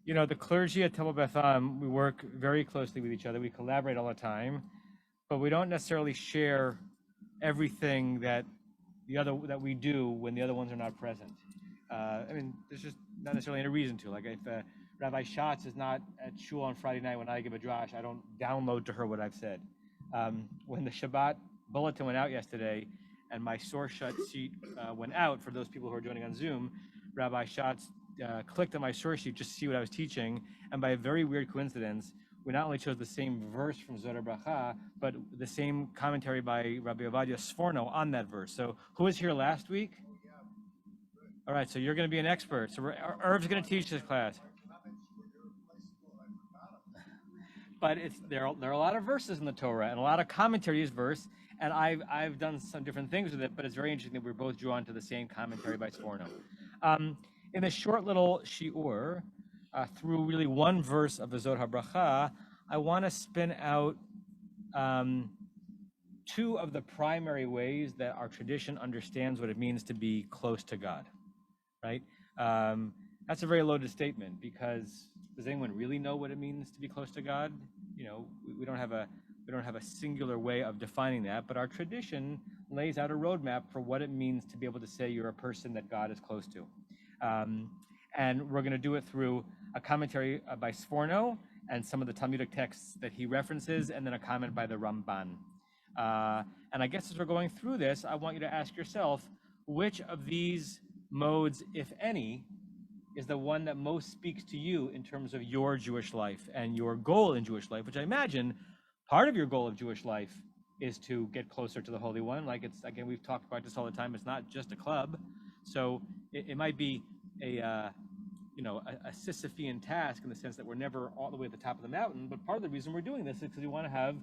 You know, the clergy at Temple Beth, we work very closely with each other. We collaborate all the time, but we don't necessarily share everything that we do when the other ones are not present. I mean, there's just not necessarily any reason to. Like if Rabbi Schatz is not at shul on Friday night when I give a drash, I don't download to her what I've said. When the Shabbat bulletin went out yesterday, and my source sheet went out for those people who are joining on Zoom, Rabbi Schatz clicked on my source sheet just to see what I was teaching, and by a very weird coincidence, we not only chose the same verse from Zohar Bracha, but the same commentary by Rabbi Ovadia Sforno on that verse. So who was here last week? All right, so you're going to be an expert. So Irv's going to teach this class. But there are a lot of verses in the Torah and a lot of commentary is verse, and I've done some different things with it, but it's very interesting that we're both drawn to the same commentary by Sforno. In a short little shiur, through really one verse of the Zohar HaBracha, I want to spin out two of the primary ways that our tradition understands what it means to be close to God, right? That's a very loaded statement because does anyone really know what it means to be close to God? You know, we don't have a singular way of defining that, but our tradition lays out a roadmap for what it means to be able to say you're a person that God is close to. And we're going to do it through a commentary by Sforno and some of the Talmudic texts that he references, and then a comment by the Ramban. And I guess as we're going through this, I want you to ask yourself, which of these modes, if any, is the one that most speaks to you in terms of your Jewish life and your goal in Jewish life, which I imagine part of your goal of Jewish life is to get closer to the Holy One. Like it's, again, we've talked about this all the time. It's not just a club. So it might be a Sisyphean task in the sense that we're never all the way at the top of the mountain. But part of the reason we're doing this is because we want to have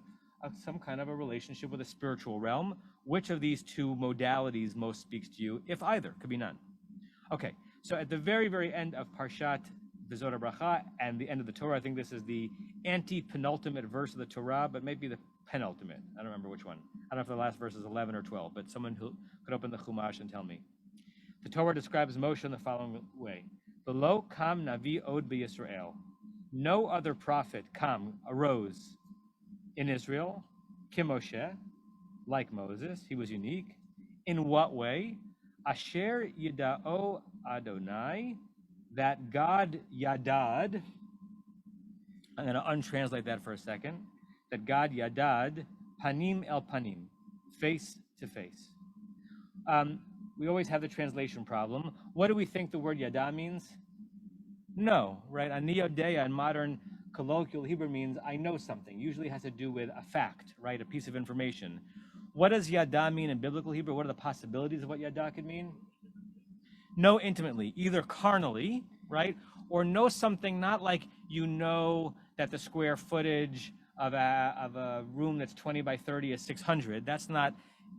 some kind of a relationship with a spiritual realm. Which of these two modalities most speaks to you, if either? Could be none. Okay. So at the very, very end of Parshat Zohar Bracha and the end of the Torah, I think this is the anti-penultimate verse of the Torah, but maybe the penultimate. I don't remember which one. I don't know if the last verse is 11 or 12, but someone who could open the Chumash and tell me. The Torah describes Moshe in the following way. Below kam navi od b'Yisrael. No other prophet arose in Israel, Kim Moshe, like Moses. He was unique. In what way? Asher yida'o Adonai, that God Yadad, I'm going to untranslate that for a second, that God Yadad, Panim el Panim, face to face. We always have the translation problem. What do we think the word Yada means? No, right? Ani yodea in modern colloquial Hebrew means I know something. Usually has to do with a fact, right? A piece of information. What does Yada mean in biblical Hebrew? What are the possibilities of what Yada could mean? Know intimately, either carnally, right? Or know something not like you know that the square footage of a room that's 20 by 30 is 600. That's not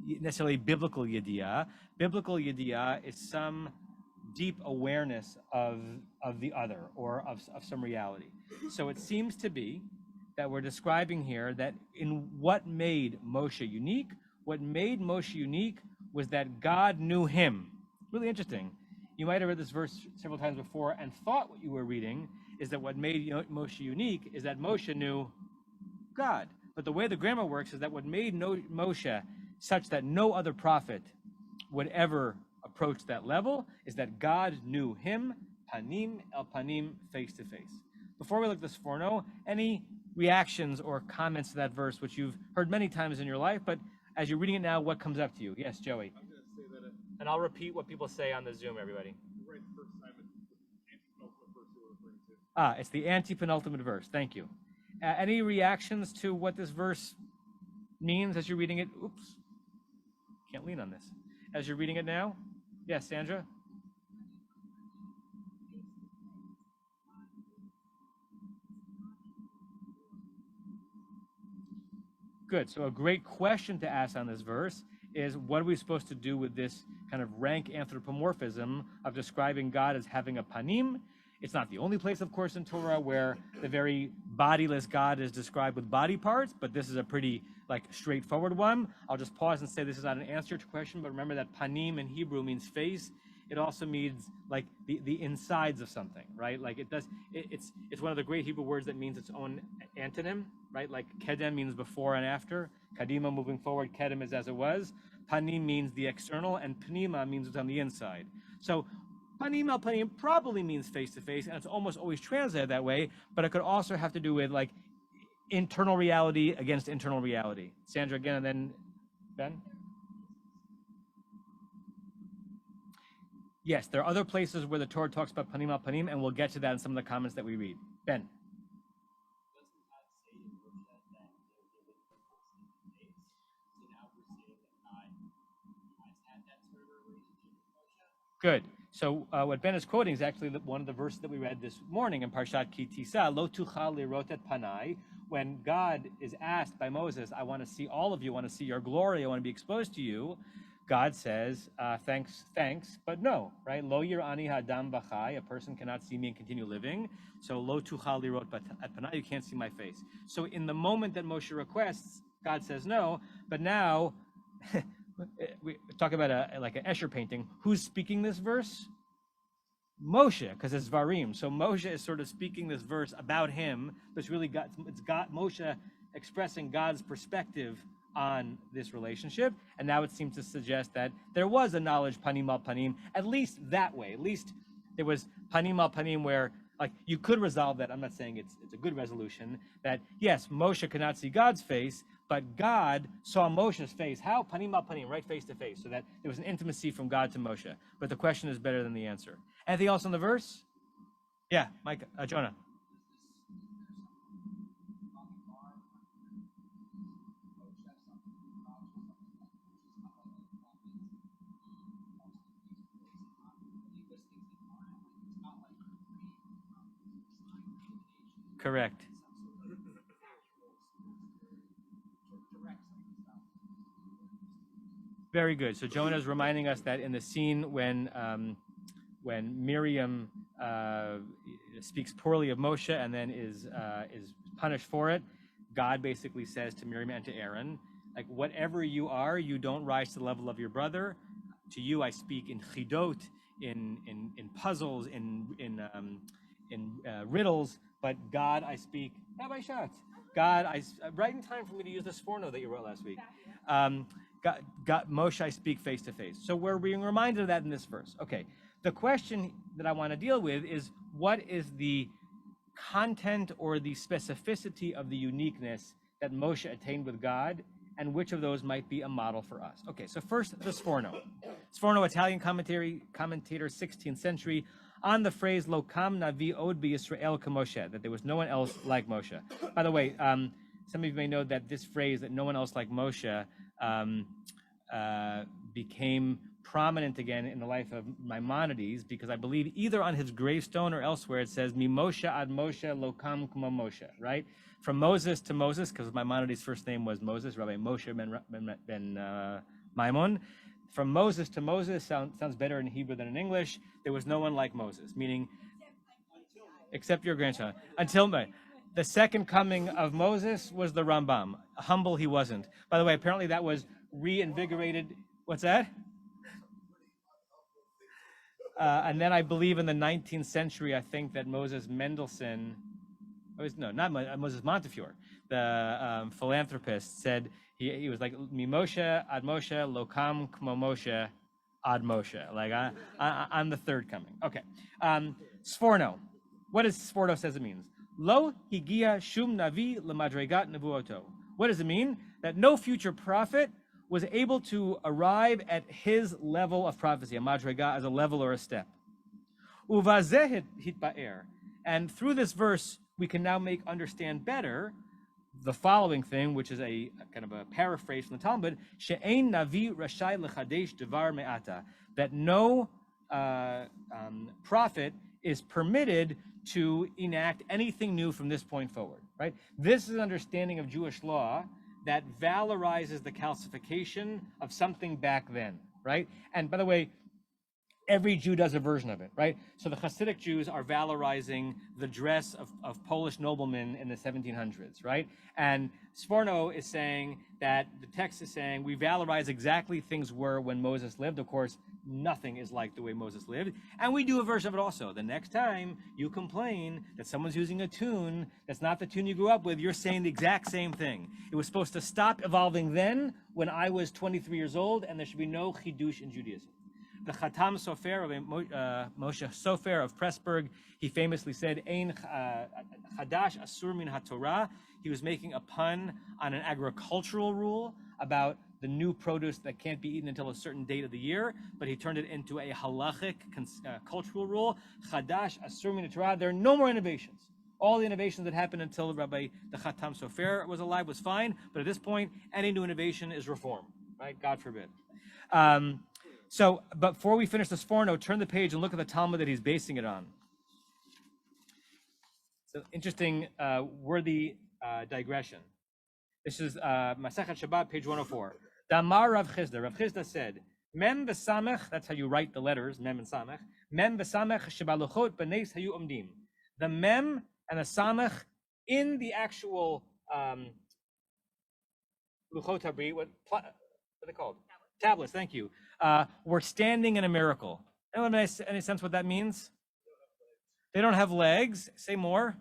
necessarily biblical yediyah. Biblical yediyah is some deep awareness of the other or of some reality. So it seems to be that we're describing here that in what made Moshe unique, what made Moshe unique was that God knew him. Really interesting. You might have read this verse several times before and thought what you were reading is that what made Moshe unique is that Moshe knew God. But the way the grammar works is that what made Moshe such that no other prophet would ever approach that level is that God knew him, panim el panim, face to face. Before we look at this Sforno, any reactions or comments to that verse, which you've heard many times in your life, but as you're reading it now, what comes up to you? Yes, Joey. I'm going to say that and I'll repeat what people say on the Zoom, everybody. Right the first time, it's the anti-penultimate verse you were referring to. It's the anti-penultimate verse. Thank you. Any reactions to what this verse means as you're reading it? Oops. Can't lean on this. As you're reading it now? Yes, Sandra? Good. So a great question to ask on this verse is, what are we supposed to do with this kind of rank anthropomorphism of describing God as having a panim? It's not the only place, of course, in Torah where the very bodiless God is described with body parts, but this is a pretty straightforward one. I'll just pause and say this is not an answer to your question, but remember that panim in Hebrew means face. it also means like the insides of something, right? Like it's one of the great Hebrew words that means its own antonym, right? Like kedem means before and after. Kadima, moving forward. Kedem is as it was. Panim means the external, and pnima means what's on the inside. So panim al panim probably means face to face, and it's almost always translated that way, but it could also have to do with like internal reality against internal reality. Sandra again, and then Ben? Yes, there are other places where the Torah talks about panim al panim, and we'll get to that in some of the comments that we read. Ben? Good. So what Ben is quoting is actually one of the verses that we read this morning in Parshat Ki Tisa, Lo tuchal lirot et panai, when God is asked by Moses, I want to see all of you, I want to see your glory, I want to be exposed to you. God says, thanks, but no, right? Lo yirani hadam b'chai, a person cannot see me and continue living. So lo tuchal lirot et panai, you can't see my face. So in the moment that Moshe requests, God says no, but now, we talk about like an Escher painting. Who's speaking this verse? Moshe, because it's Varim. So Moshe is sort of speaking this verse about him. But it's got Moshe expressing God's perspective on this relationship. And now it seems to suggest that there was a knowledge panim al panim, at least that way. At least there was panim al panim where like you could resolve that. I'm not saying it's a good resolution. That yes, Moshe could not see God's face, but God saw Moshe's face. How? Panim al panim, right face to face. So that there was an intimacy from God to Moshe. But the question is better than the answer. Anything else on the verse? Yeah, Mike, Jonah. Correct. Very good. So Jonah is reminding us that in the scene when Miriam speaks poorly of Moshe and then is punished for it, God basically says to Miriam and to Aaron, like whatever you are, you don't rise to the level of your brother. To you, I speak in chidot, in puzzles, in riddles. But God, I speak. Rabbi Schatz. God, right in time for me to use the sforno that you wrote last week. God, Moshe, I speak face to face. So we're being reminded of that in this verse. Okay. The question that I want to deal with is what is the content or the specificity of the uniqueness that Moshe attained with God, and which of those might be a model for us? Okay. So first, the sforno. Sforno, Italian commentator, 16th century. On the phrase "Lokam Navi Od B'Yisrael K'Moshe," that there was no one else like Moshe. By the way, some of you may know that this phrase, that no one else like Moshe, became prominent again in the life of Maimonides, because I believe either on his gravestone or elsewhere it says "Mimoshe ad Moshe Lokam K'Mo Moshe," right? From Moses to Moses, because Maimonides' first name was Moses, Rabbi Moshe ben Maimon. From Moses to Moses sounds better in Hebrew than in English. There was no one like Moses, meaning except your grandson. Until the second coming of Moses was the Rambam. Humble he wasn't. By the way, apparently that was reinvigorated. What's that? And then I believe in the 19th century, I think that Moses Mendelssohn, Moses Montefiore, the philanthropist, said he was like Mimoshe ad Moshe lokam k'mo Moshe ad Moshe. Like I'm the third coming. Okay. Sforno. What does Sforno says it means? Lo higia shum navi lemadregat nevuoto. What does it mean? That no future prophet was able to arrive at his level of prophecy. A madrega as a level or a step. Uvazeh hitba'er. And through this verse, we can now understand better the following thing, which is a kind of a paraphrase from the Talmud: She'ein navi rashai lechadesh devar me'ata. That no prophet is permitted to enact anything new from this point forward. Right? This is an understanding of Jewish law that valorizes the calcification of something back then. Right? And by the way, every Jew does a version of it, right? So the Hasidic Jews are valorizing the dress of Polish noblemen in the 1700s, right? And Sforno is saying that the text is saying we valorize exactly things were when Moses lived. Of course, nothing is like the way Moses lived. And we do a version of it also. The next time you complain that someone's using a tune that's not the tune you grew up with, you're saying the exact same thing. It was supposed to stop evolving then when I was 23 years old, and there should be no chidush in Judaism. The Chatam Sofer, Moshe Sofer of Pressburg, he famously said, Ein Chadash Asur Min HaTorah. He was making a pun on an agricultural rule about the new produce that can't be eaten until a certain date of the year, but he turned it into a halachic cultural rule. Chadash Asur Min HaTorah. There are no more innovations. All the innovations that happened until Rabbi the Chatam Sofer was alive was fine, but at this point, any new innovation is reform, right? God forbid. So, but before we finish this forno, turn the page and look at the Talmud that he's basing it on. So, interesting, worthy digression. This is Masechet Shabbat, page 104. Damar Rav Chisda. Rav Chisda said, Mem v'samech, that's how you write the letters, Mem and Samech. Mem v'samech shebaluchot b'neis hayu omdim. The Mem and the Samech in the actual Luchot Habri, what are they called? Tablets, thank you. We're standing in a miracle. Anyone have any sense what that means? They don't have legs. Say more.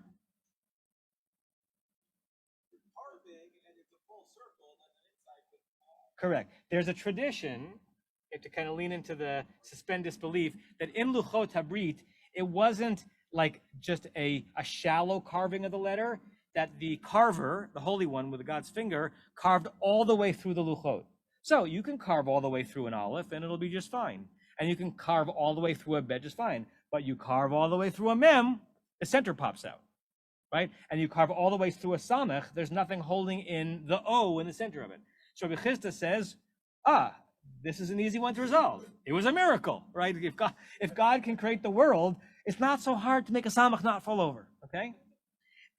Correct. There's a tradition, you have to kind of lean into the suspend disbelief, that in Luchot Habrit, it wasn't like just a shallow carving of the letter, that the carver, the Holy One with the God's finger, carved all the way through the Luchot. So you can carve all the way through an aleph and it'll be just fine. And you can carve all the way through a bet just fine. But you carve all the way through a mem, the center pops out, right? And you carve all the way through a samech, there's nothing holding in the O in the center of it. So Rabbi Chisda says, this is an easy one to resolve. It was a miracle, right? If God can create the world, it's not so hard to make a samech not fall over, okay?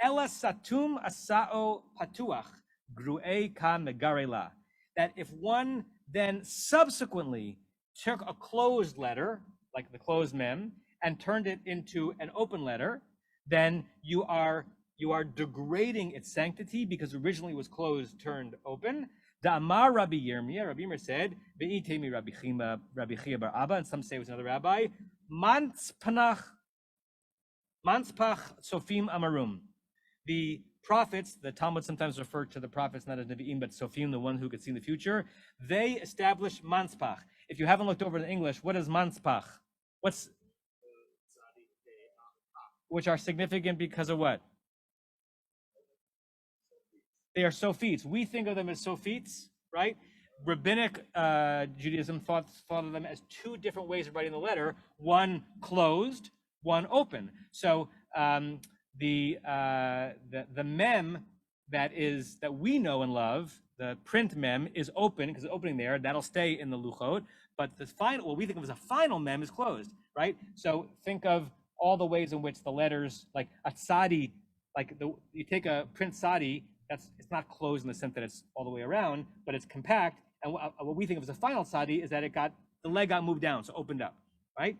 Ela satum asao patuach gru'e ka megarela. That if one then subsequently took a closed letter, like the closed mem, and turned it into an open letter, then you are degrading its sanctity because originally it was closed, turned open. Da'amar Rabbi Yirmiyah, Rabbi Yirmiyah said, Ve'itemi Rabbi Chia bar Abba, and some say it was another rabbi, Manspach Sofim Amarum. The prophets, the Talmud sometimes refer to the prophets not as Nevi'im, but Sofim, the one who could see in the future. They established Manspach. If you haven't looked over in English, what is Manspach? Which are significant because of what? They are Sophites. We think of them as Sophites, right? Rabbinic Judaism thought of them as two different ways of writing the letter, one closed, one open. So the mem that we know and love, the print mem, is open because it's opening there. That'll stay in the luchot. But the final, what we think of as a final mem, is closed, right? So think of all the ways in which the letters, like a tzadi, you take a print tzadi, it's not closed in the sense that it's all the way around, but it's compact. And what we think of as a final tzadi is that the leg got moved down, so opened up, right?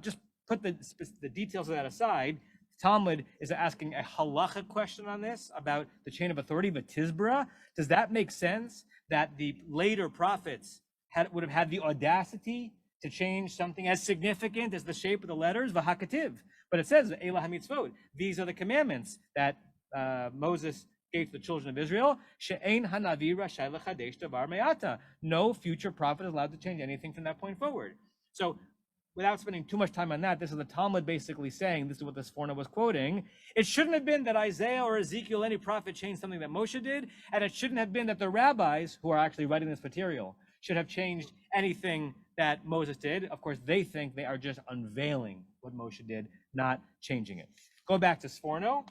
Just put the details of that aside. Talmud is asking a halacha question on this about the chain of authority, but Tizbra. Does that make sense that the later prophets would have had the audacity to change something as significant as the shape of the letters, v'hakativ? But it says, Elah hamitzvot. These are the commandments that Moses gave to the children of Israel. She'ein hanavi rashai lechadesh davar me'ata. No future prophet is allowed to change anything from that point forward. So, without spending too much time on that, this is the Talmud basically saying, this is what this Forna was quoting, it shouldn't have been that Isaiah or Ezekiel, any prophet, changed something that Moshe did, and it shouldn't have been that the rabbis, who are actually writing this material, should have changed anything that Moses did. Of course, they think they are just unveiling what Moshe did, not changing it. Go back to Sforno.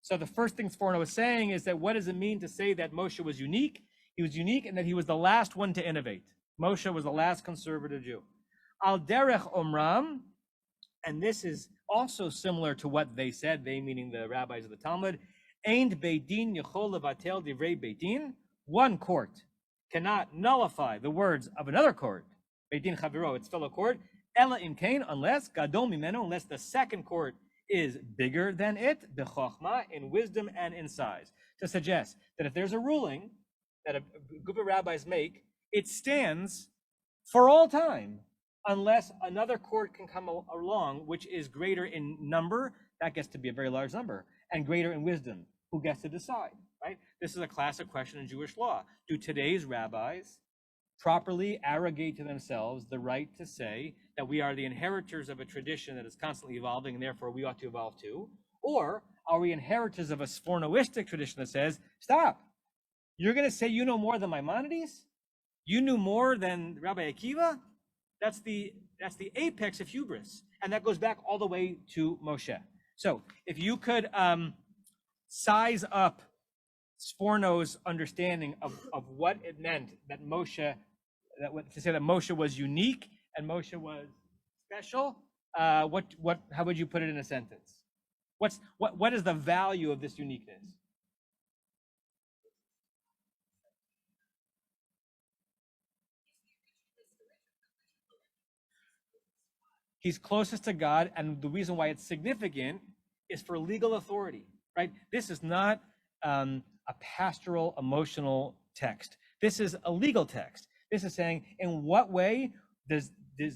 So the first thing Sforno was saying is that what does it mean to say that Moshe was unique? He was unique in that he was the last one to innovate. Moshe was the last conservative Jew. Al derech omram, and this is also similar to what they said, they meaning the rabbis of the Talmud, Ein Beit Din yachol levatel divrei Beit Din. One court cannot nullify the words of another court, Beit Din chaviro, its fellow court, ela im kain, unless gadol mimenu, unless the second court is bigger than it, b'chochma, in wisdom and in size, to suggest that if there's a ruling that a group of rabbis make, it stands for all time, unless another court can come along, which is greater in number, that gets to be a very large number, and greater in wisdom, who gets to decide, right? This is a classic question in Jewish law. Do today's rabbis properly arrogate to themselves the right to say that we are the inheritors of a tradition that is constantly evolving and therefore we ought to evolve too? Or are we inheritors of a Sfornoistic tradition that says, stop, you're going to say you know more than Maimonides? You knew more than Rabbi Akiva? That's the apex of hubris. And that goes back all the way to Moshe. So if you could size up Sforno's understanding of what it meant that Moshe, to say that Moshe was unique and Moshe was special, how would you put it in a sentence? What is the value of this uniqueness? He's closest to God, and the reason why it's significant is for legal authority, right? This is not a pastoral, emotional text. This is a legal text. This is saying, in what way does the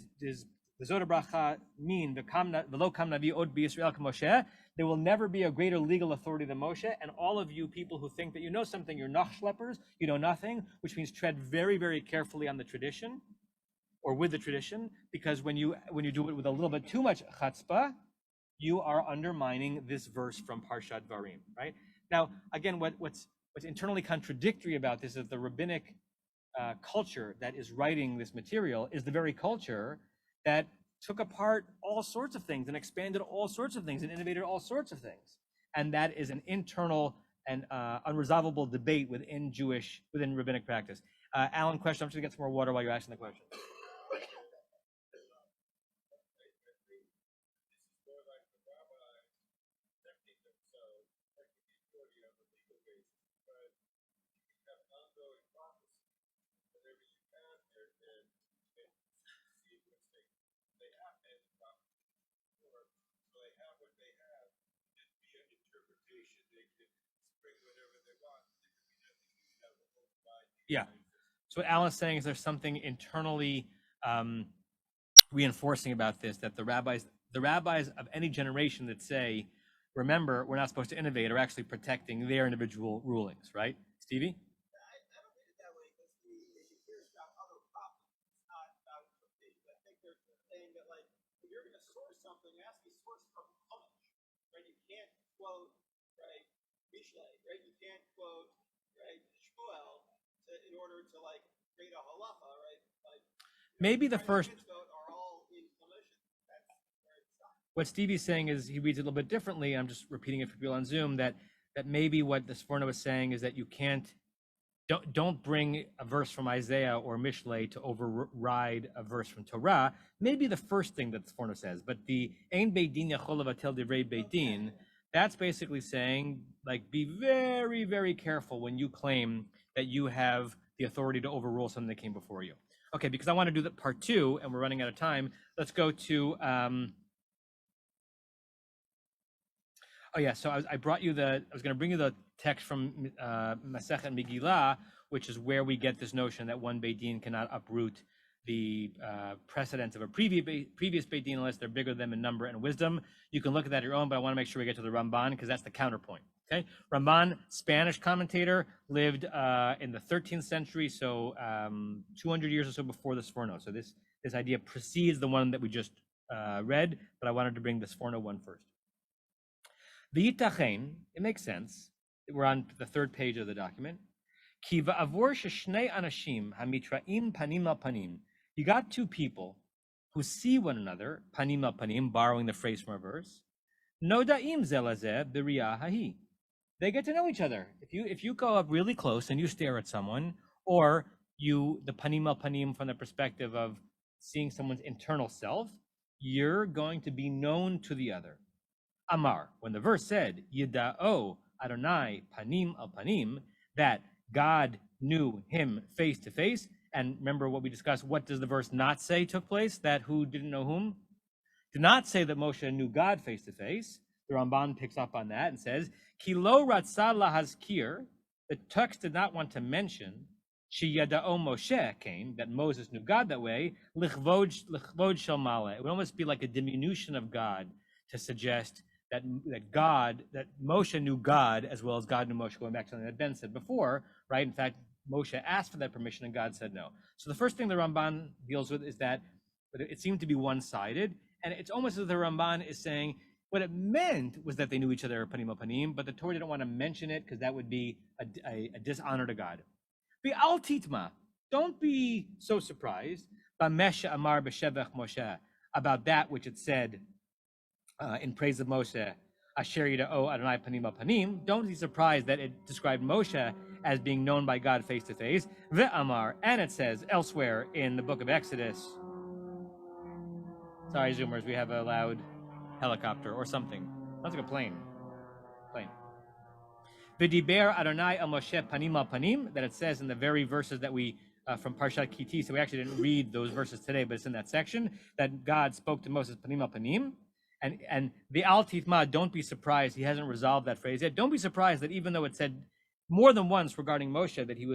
Zod Bracha mean, V'lo kam navi od b'Yisrael k'Moshe? There will never be a greater legal authority than Moshe, and all of you people who think that you know something, you're nachschleppers, you know nothing, which means tread very, very carefully on the tradition, or with the tradition, because when you do it with a little bit too much chutzpah, you are undermining this verse from Parshat Varim, right? Now, again, what's internally contradictory about this is the rabbinic culture that is writing this material is the very culture that took apart all sorts of things and expanded all sorts of things and innovated all sorts of things. And that is an internal and unresolvable debate within rabbinic practice. Alan, question, I'm just gonna get some more water while you're asking the question. Yeah. So what Alan's saying is there's something internally reinforcing about this, that the rabbis of any generation that say, remember, we're not supposed to innovate, are actually protecting their individual rulings, right? Stevie? I don't read it that way because if you hear about other prophets, it's not about something. I think they're saying that, like, if you're going to source something, it has to be sourced from Chumash, right? You can't quote, right, Mishlei, right? You can't quote, right, Shmuel in order to, like, create a halacha, right? Like, maybe the first. Are all in Chumash. That's where it stops. What Stevie's saying is he reads it a little bit differently. I'm just repeating it for people on Zoom, that maybe what the Sforno is saying is that you don't bring a verse from Isaiah or Mishlei to override a verse from Torah. Maybe the first thing that the Sforno says, but the Ein Beit Din Yachol Levatel Divrei Beit Din, that's basically saying, like, be very, very careful when you claim that you have the authority to overrule something that came before you. Okay, because I want to do that part two, and we're running out of time. Let's go to. Oh yeah, so I brought you I was going to bring you the text from Masechet Megillah, which is where we get this notion that one Beit Din cannot uproot the precedents of a previous Beit Din unless they're bigger than them in number and wisdom. You can look at that on your own, but I want to make sure we get to the Ramban because that's the counterpoint. Okay, Ramban, Spanish commentator, lived in the 13th century, so 200 years or so before the Sforno. So this idea precedes the one that we just read, but I wanted to bring the Sforno one first. The Yitachen, it makes sense. We're on the third page of the document. Ki va'avor sheshnei anashim hamitraim panim al panim. You got two people who see one another, panim al panim, borrowing the phrase from a verse. Nodaim zelazeh b'riyah hahi. They get to know each other. If you go up really close and you stare at someone, or the panim al panim from the perspective of seeing someone's internal self, you're going to be known to the other. Amar, when the verse said, Yida'o Adonai panim al panim, that God knew him face to face, and remember what we discussed, what does the verse not say took place? That who didn't know whom? Did not say that Moshe knew God face to face. The Ramban picks up on that and says, Ki lo ratzah lahazkir, the text did not want to mention, Sheyada'o Moshe came, that Moses knew God that way, lichvod shel mala. It would almost be like a diminution of God to suggest that Moshe knew God as well as God knew Moshe, going back to something that Ben said before, right? In fact, Moshe asked for that permission and God said no. So the first thing the Ramban deals with is that it seemed to be one-sided, and it's almost as if the Ramban is saying what it meant was that they knew each other panim panim, but the Torah didn't want to mention it because that would be a dishonor to God. Al titma, don't be so surprised b'mesha amar b'shevach Moshe, about that which it said in praise of Moshe, asher yida'o Adonai panim al panim. Don't be surprised that it described Moshe as being known by God face to face. Ve'amar, and it says elsewhere in the book of Exodus. Sorry, Zoomers, we have a loud helicopter or something. Sounds like a plane. V'diber Adonai el Moshe panim al panim, that it says in the very verses that we from Parshat Kiti, so we actually didn't read those verses today, but it's in that section that God spoke to Moses panim al panim. And the al tithma, don't be surprised, he hasn't resolved that phrase yet. Don't be surprised that even though it said more than once regarding Moshe that he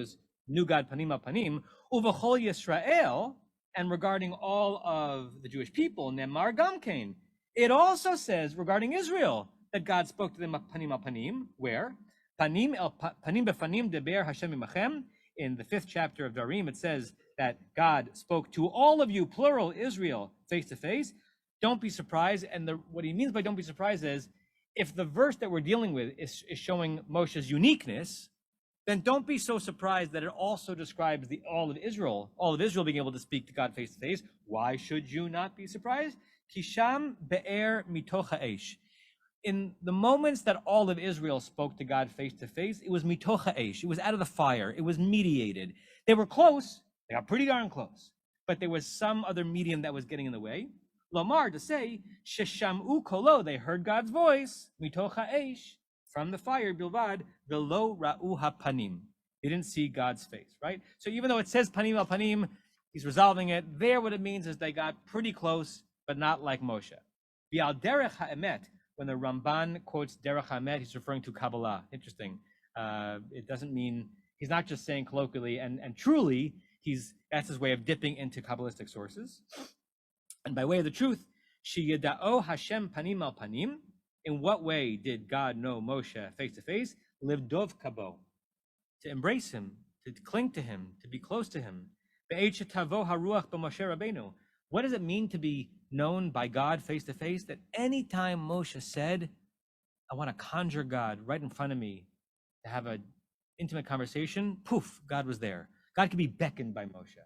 knew God panim al panim, uvachol Yisrael, and regarding all of the Jewish people, nemar gamkein, it also says regarding Israel that God spoke to them panim al panim, where? Panim befanim deber Hashem imachem. In the 5th chapter of Darim, it says that God spoke to all of you, plural, Israel, face to face. Don't be surprised. And what he means by don't be surprised is, if the verse that we're dealing with is showing Moshe's uniqueness, then don't be so surprised that it also describes all of Israel being able to speak to God face to face. Why should you not be surprised? Kisham be'er mitoch ha'esh. In the moments that all of Israel spoke to God face to face, it was mitoch ha'esh. It was out of the fire. It was mediated. They were close. They got pretty darn close. But there was some other medium that was getting in the way. Lomar, to say, shesham'u kolo, they heard God's voice, mitoch ha'esh, from the fire, bilvad, velo ra'u ha'panim. They didn't see God's face, right? So even though it says panim al panim, he's resolving it. There, what it means is they got pretty close, but not like Moshe. V'al derech ha'emet, when the Ramban quotes derech ha'emet, he's referring to Kabbalah. Interesting. It doesn't mean, he's not just saying colloquially, and truly, that's his way of dipping into Kabbalistic sources. And by way of the truth, sheyada'o Hashem panim al panim, in what way did God know Moshe face to face? Live dov kabo, to embrace him, to cling to him, to be close to him. Be'et shetavo haruach b'Moshe Rabbeinu. What does it mean to be known by God face to face? That any time Moshe said, I want to conjure God right in front of me to have an intimate conversation, poof, God was there. God could be beckoned by Moshe,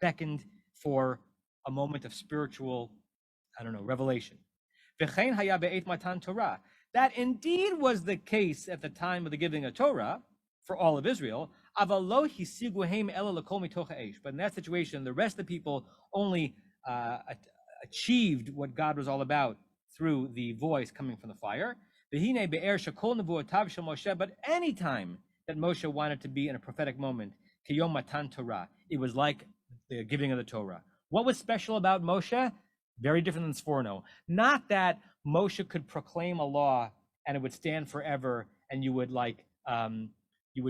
beckoned for a moment of spiritual, revelation. That indeed was the case at the time of the giving of Torah for all of Israel. But in that situation, the rest of the people only achieved what God was all about through the voice coming from the fire. But any time that Moshe wanted to be in a prophetic moment, it was like the giving of the Torah. What was special about Moshe? Very different than Sforno. Not that Moshe could proclaim a law and it would stand forever, and you would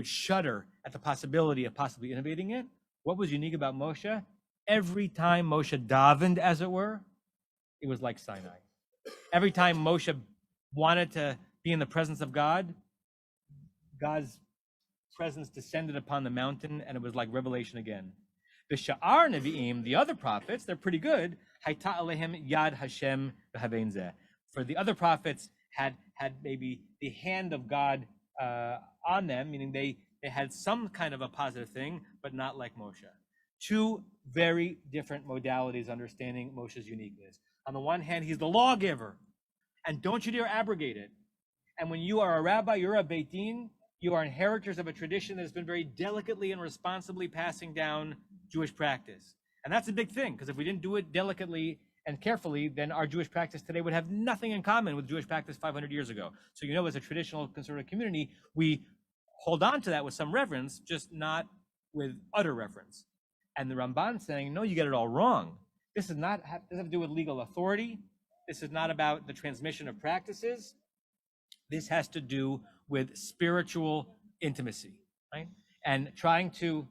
shudder at the possibility of possibly innovating it. What was unique about Moshe? Every time Moshe davened, as it were, it was like Sinai. Every time Moshe wanted to be in the presence of God, God's presence descended upon the mountain, and it was like revelation again. The Sha'ar Nevi'im, the other prophets, they're pretty good. Hayta alehem yad Hashem v'havein zeh. For the other prophets had maybe the hand of God on them, meaning they had some kind of a positive thing, but not like Moshe. Two very different modalities understanding Moshe's uniqueness. On the one hand, he's the lawgiver, and don't you dare abrogate it. And when you are a rabbi, you're a Beit Din, you are inheritors of a tradition that has been very delicately and responsibly passing down Jewish practice. And that's a big thing, because if we didn't do it delicately and carefully, then our Jewish practice today would have nothing in common with Jewish practice 500 years ago. So, as a traditional conservative community, we hold on to that with some reverence, just not with utter reverence. And the Ramban saying, no, you get it all wrong. This doesn't have to do with legal authority. This is not about the transmission of practices. This has to do with spiritual intimacy, right? And trying to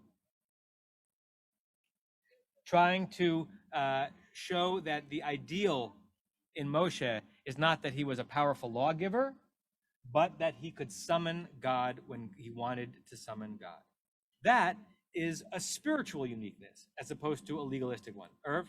trying to show that the ideal in Moshe is not that he was a powerful lawgiver, but that he could summon God when he wanted to summon God. That is a spiritual uniqueness as opposed to a legalistic one. Irv?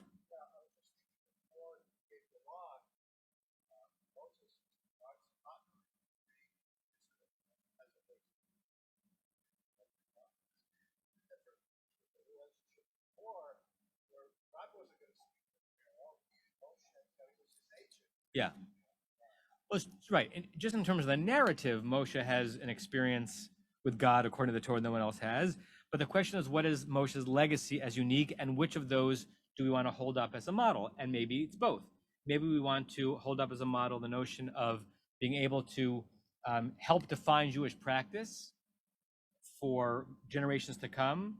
Yeah. Well, right. And just in terms of the narrative, Moshe has an experience with God according to the Torah no one else has. But the question is, what is Moshe's legacy as unique, and which of those do we want to hold up as a model? And maybe it's both. Maybe we want to hold up as a model the notion of being able to help define Jewish practice for generations to come,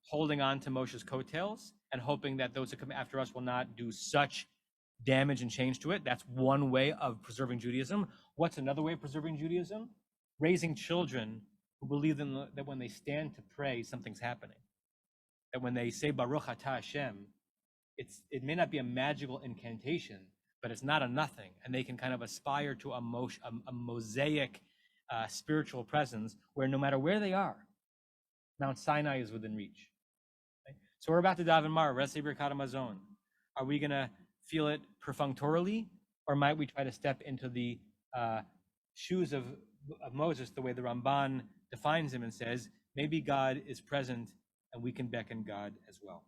holding on to Moshe's coattails and hoping that those who come after us will not do such damage and change to it. That's one way of preserving Judaism. What's another way of preserving Judaism? Raising children who believe that when they stand to pray, something's happening. That when they say Baruch Atah Hashem, it may not be a magical incantation, but it's not a nothing, and they can kind of aspire to a mosaic spiritual presence where no matter where they are, Mount Sinai is within reach. Okay? So we're about to daven Mar, Resei Birkat Hamazon. Are we going to feel it perfunctorily, or might we try to step into the shoes of Moses, the way the Ramban defines him and says, maybe God is present and we can beckon God as well.